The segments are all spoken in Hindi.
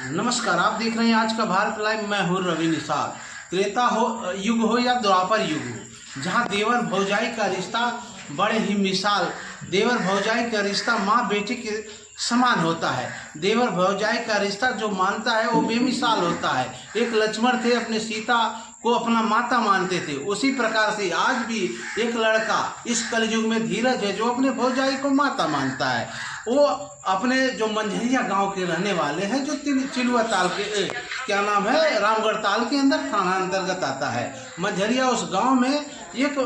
नमस्कार, आप देख रहे हैं आज का भारत लाइव। मैं हूँ रवि निषाद। त्रेता हो युग हो या द्वापर युग हो, जहाँ देवर भौजाई का रिश्ता बड़े ही मिसाल, देवर भौजाई का रिश्ता माँ बेटी के समान होता है। देवर भौजाई का रिश्ता जो मानता है वो बेमिसाल होता है। एक लक्ष्मण थे, अपने सीता को अपना माता मानते थे। उसी प्रकार से आज भी एक लड़का इस कलयुग में धीरज है, जो अपने भौजाई को माता मानता है। वो अपने जो मंझरिया गांव के रहने वाले हैं, जो चिलुआ ताल के क्या नाम है, रामगढ़ ताल के अंदर थाना अंतर्गत आता है मंझरिया। उस गांव में एक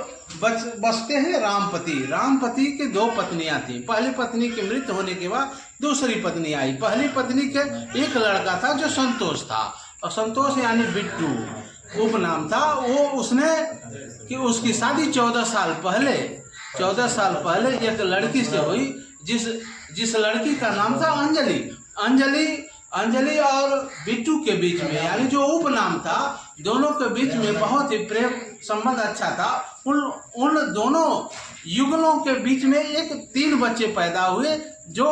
बसते हैं रामपति। रामपति के दो पत्नियां थी। पहली पत्नी के मृत होने के बाद दूसरी पत्नी आई। पहली पत्नी के एक लड़का था जो संतोष था, और संतोष यानी बिट्टू उपनाम था। वो उसने कि उसकी शादी 14 साल पहले एक लड़की से हुई, जिस लड़की का नाम था अंजलि और बिट्टू के बीच में, यानी जो उपनाम था, दोनों के बीच में बहुत ही प्रेम संबंध अच्छा था। उन दोनों युगलों के बीच में 3 बच्चे पैदा हुए, जो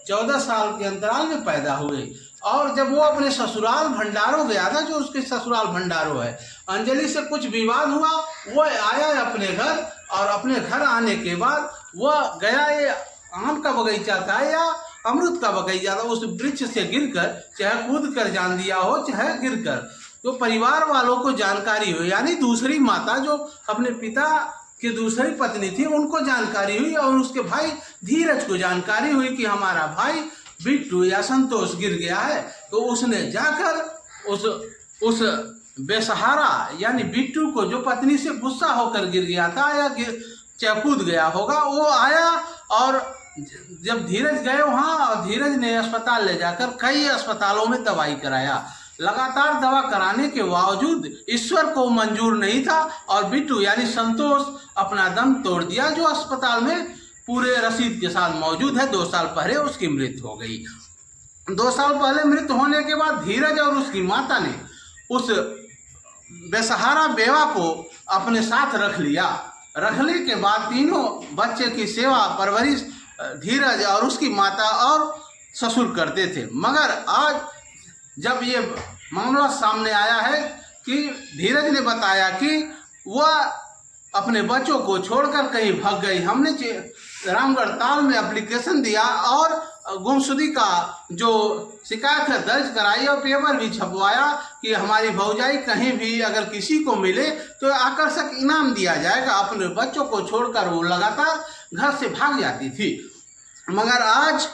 14 साल के अंतराल में पैदा हुए। और जब वो अपने ससुराल भंडारों गया था, जो उसके ससुराल भंडारों है, अंजलि से कुछ विवाद हुआ। वो आया अपने घर, और अपने घर आने के बाद वह गया, ये आम का बगीचा था या अमरूद का बगीचा था, उस वृक्ष से गिरकर, चाहे कूद कर जान दिया हो चाहे गिरकर, तो परिवार वालों को जानकारी हुई, यानी दूसरी माता जो अपने पिता की दूसरी पत्नी थी, उनको जानकारी हुई। और उसके भाई धीरज को जानकारी हुई कि हमारा भाई बिट्टू या संतोष गिर गया है। तो उसने जाकर उस बेसहारा यानी बिट्टू को, जो पत्नी से गुस्सा होकर गिर गया था या चाहे कूद गया होगा, वो आया। और जब धीरज गए वहाँ, और धीरज ने अस्पताल ले जाकर कई अस्पतालों में दवाई कराया। लगातार दवा कराने के बावजूद ईश्वर को मंजूर नहीं था, और बिट्टू यानी संतोष अपना दम तोड़ दिया, जो अस्पताल में पूरे रसीद के साथ मौजूद है। 2 साल पहले उसकी मृत्यु हो गई। 2 साल पहले मृत्यु होने के बाद धीरज और उसकी माता ने उस बेसहारा बेवा को अपने साथ रख लिया। रखने के बाद तीनों बच्चे की सेवा परवरिश धीरज और उसकी माता और ससुर करते थे। मगर आज जब ये मामला सामने आया है कि धीरज ने बताया कि वह अपने बच्चों को छोड़कर कहीं भाग गई। हमने रामगढ़ ताल में एप्लीकेशन दिया और गुमशुदगी का जो शिकायत है दर्ज कराई, और पेपर भी छपवाया कि हमारी भौजाई कहीं भी अगर किसी को मिले तो आकर्षक इनाम दिया जाएगा। अपने बच्चों को छोड़कर वो लगातार घर से भाग जाती थी। मगर आज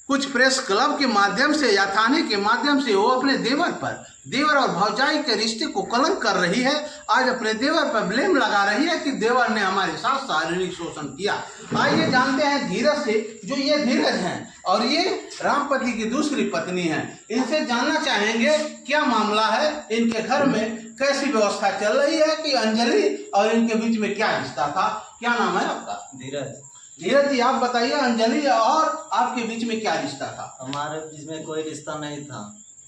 कुछ प्रेस क्लब के माध्यम से या थाने के माध्यम से वो अपने देवर और भौजाई के रिश्ते को कलंक कर रही है। आज अपने देवर पर ब्लेम लगा रही है कि देवर ने हमारे साथ शारीरिक शोषण किया। आइए जानते हैं धीरज से, जो ये धीरज हैं और ये रामपति की दूसरी पत्नी है। इनसे जानना चाहेंगे क्या मामला है, इनके घर में कैसी व्यवस्था चल रही है, कि अंजलि और इनके बीच में क्या रिश्ता था। क्या नाम है आपका? धीरज जी, आप बताइए, अंजलि और आपके बीच में क्या रिश्ता था? हमारे बीच में कोई रिश्ता नहीं था।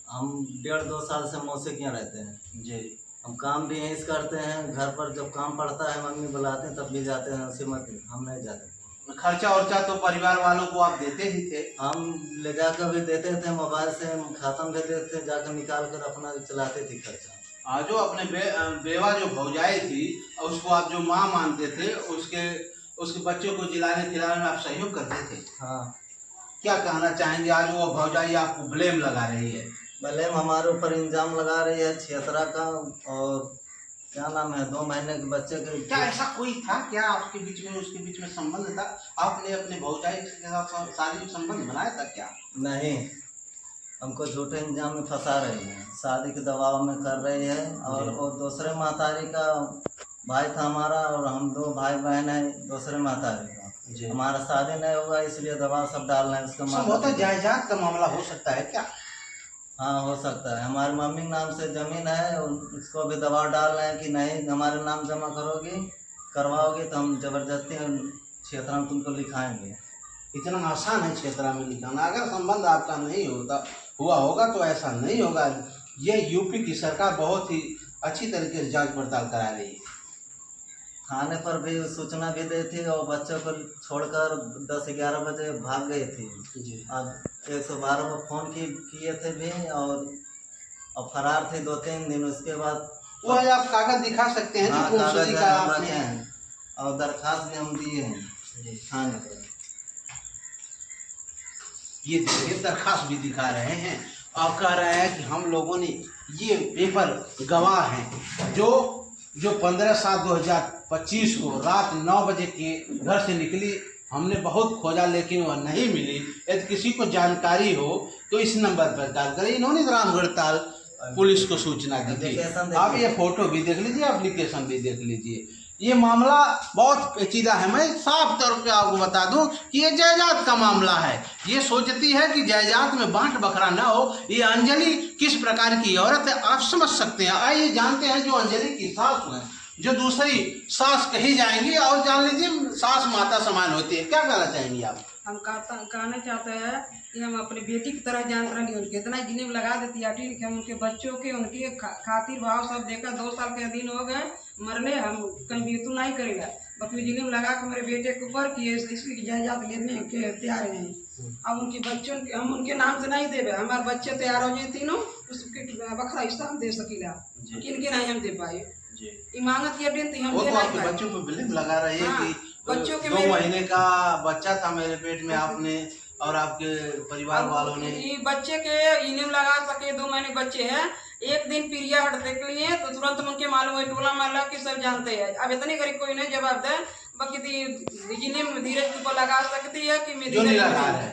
हम 1.5-2 साल से मौसे के यहाँ रहते हैं जी। हम काम भी यहीं से करते हैं। घर पर जब काम पड़ता है मम्मी बुलाते हैं तब भी जाते हैं, उसी मत हम नहीं जाते। खर्चा वर्चा तो परिवार वालों को आप देते ही थे? हम ले जाकर भी देते थे, मोबाइल से खाता में देते थे, जाकर निकाल कर अपना चलाते थे खर्चा। जो अपने बेवा जो भौजाई थी, उसको आप जो माँ मानते थे, उसके बच्चों को जिलाने खिलाने में आप सहयोग करते थे? हाँ। क्या कहना चाहेंगे, आज वो भौजाई आपको ब्लेम लगा रही है? ब्लेम हमारे ऊपर इल्जाम लगा रही है छेतरा का, और क्या नाम है 2 महीने के बच्चे के। क्या ऐसा कोई था क्या आपके बीच में, उसके बीच में संबंध था? आपने अपने भौजाई के साथ शारीरिक संबंध बनाया था क्या? नहीं, हमको झूठे इल्जाम में फंसा रही है, शादी के दबाव में कर रही है। और वो दूसरे मातारी का भाई था हमारा, और हम 2 भाई बहन है दूसरे मातारी का। हमारा शादी नहीं हुआ, इसलिए दबाव सब डाल रहे हैं उसका। जायदाद का मामला हो सकता है क्या? हाँ, हो सकता है। हमारी मम्मी नाम से जमीन है, उसको भी दबाव डाल रहे हैं कि नहीं हमारे नाम जमा करवाओगी तो हम जबरदस्ती क्षेत्र में तुमको लिखाएंगे। इतना आसान है क्षेत्र में लिखाना? अगर संबंध आपका नहीं हुआ होगा तो ऐसा नहीं होगा। ये यूपी की सरकार बहुत ही अच्छी तरीके से जांच पड़ताल करा रही है। थाने पर भी सूचना भी दी थी और बच्चों को छोड़कर 10-11 बजे भाग गई थी जी। अब 112 को फोन किए थे भी और फरार थे 2-3 दिन। उसके बाद वो है, आप कागज दिखा सकते हैं हाँ, जो कागज गुमशुदगी का आपने हैं और दरखास्त भी हम दिए हैं थाने पर। ये देखिए दरखास्त भी दिखा रहे हैं और कह रहे हैं कि हम लोगों ने ये पेपर गवाह हैं जो 15/7/2025 को रात 9 बजे के घर से निकली। हमने बहुत खोजा लेकिन वह नहीं मिली। यदि किसी को जानकारी हो तो इस नंबर पर कॉल करें। इन्होंने रामगढ़ ताल पुलिस को सूचना दी थी। आप ये फोटो भी देख लीजिए, एप्लीकेशन भी देख लीजिए। ये मामला बहुत पेचीदा है। मैं साफ तौर पे आपको बता दूं कि ये जायदाद का मामला है। ये सोचती है कि जायदाद में बांट बखरा ना हो। ये अंजलि किस प्रकार की औरत है आप समझ सकते हैं। आइए जानते हैं जो अंजलि की सास है, जो दूसरी सास कही जाएंगी, और जान लीजिए सास माता समान होती है। क्या कहना चाहेंगी आप? हम कहना चाहते हैं कि हम अपनी बेटी की तरह जानते रही। उनके इतना जिन्हें लगा देती है कि हम उनके बच्चों के उनके खातिर भाव सब देखा। 2 साल के दिन हो गए मरने, हम कहीं बेतु नहीं करेगा बाकी जिन्हें लगा के मेरे बेटे के ऊपर कि इसकी जायदाद लेने के तैयार हैं। अब उनके बच्चों के हम उनके नाम से नहीं देवे। हमारे बच्चे तैयार हो जाए तीनों, उसके बखरा हिस्सा हम दे सकीला, इनके नहीं हम दे पाए। इमानत के दिन हम वो तो आपके बच्चों पे ब्लेम लगा रही है कि बच्चों के 2 महीने का बच्चा था मेरे पेट में, आपने और आपके परिवार वालों ने। ये बच्चे के इन्हें लगा सके 2 महीने बच्चे हैं। एक दिन पीरिया हट देख लिए तो तुरंत उनके मालूम है, टोला मोहल्ला की सब जानते हैं। अब इतनी गरीब कोई नहीं जवाब दे बाकी जिन्हें धीरज के ऊपर लगा सकती है कि मेरी है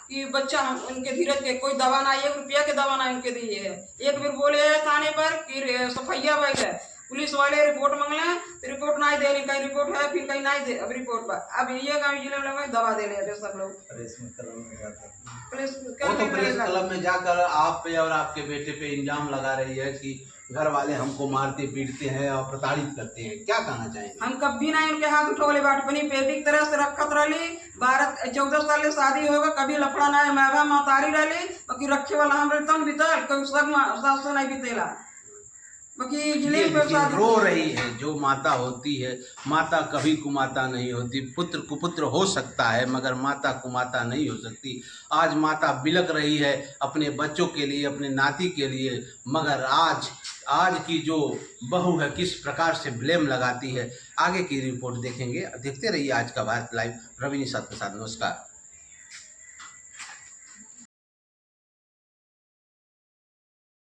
कि बच्चा उनके धीरज के कोई दवा ना, 1 रुपया के दवा ना उनके दिए है। एक बार बोले थाने पर कि सफैया बैठ है, पुलिस वाले रिपोर्ट मांगले तो रिपोर्ट नहीं दे रही। कहीं रिपोर्ट है फिर कहीं नहीं दे। अब रिपोर्ट पर अब ये गाँव जिले में दवा दे रहे हैं सब लोग। प्रेस क्लब में जाकर प्रेस क्लब में जाकर आप पे और आपके बेटे पे इल्जाम लगा रही है कि घर वाले हमको मारते पीटते हैं और प्रताड़ित करते हैं। क्या कहना चाहेंगे? हम कभी नहीं उनके हाथ उठौले बाट बनी पेटी की तरह से रखत रही। 12-14 साल शादी होगा, कभी लफड़ा ना मैवा मातारी रही बाकी रखे वाला हम रहता बीतल कोई सासो नहीं बीतेला बाकी जिले में रो रही है। जो माता होती है, माता कभी कुमाता नहीं होती। पुत्र कुपुत्र हो सकता है मगर माता कुमाता नहीं हो सकती। आज माता बिलक रही है अपने बच्चों के लिए, अपने नाती के लिए, मगर आज की जो बहू है किस प्रकार से ब्लेम लगाती है। आगे की रिपोर्ट देखेंगे। देखते रहिए आज का भारत लाइव। रवि निषाद के साथ, नमस्कार।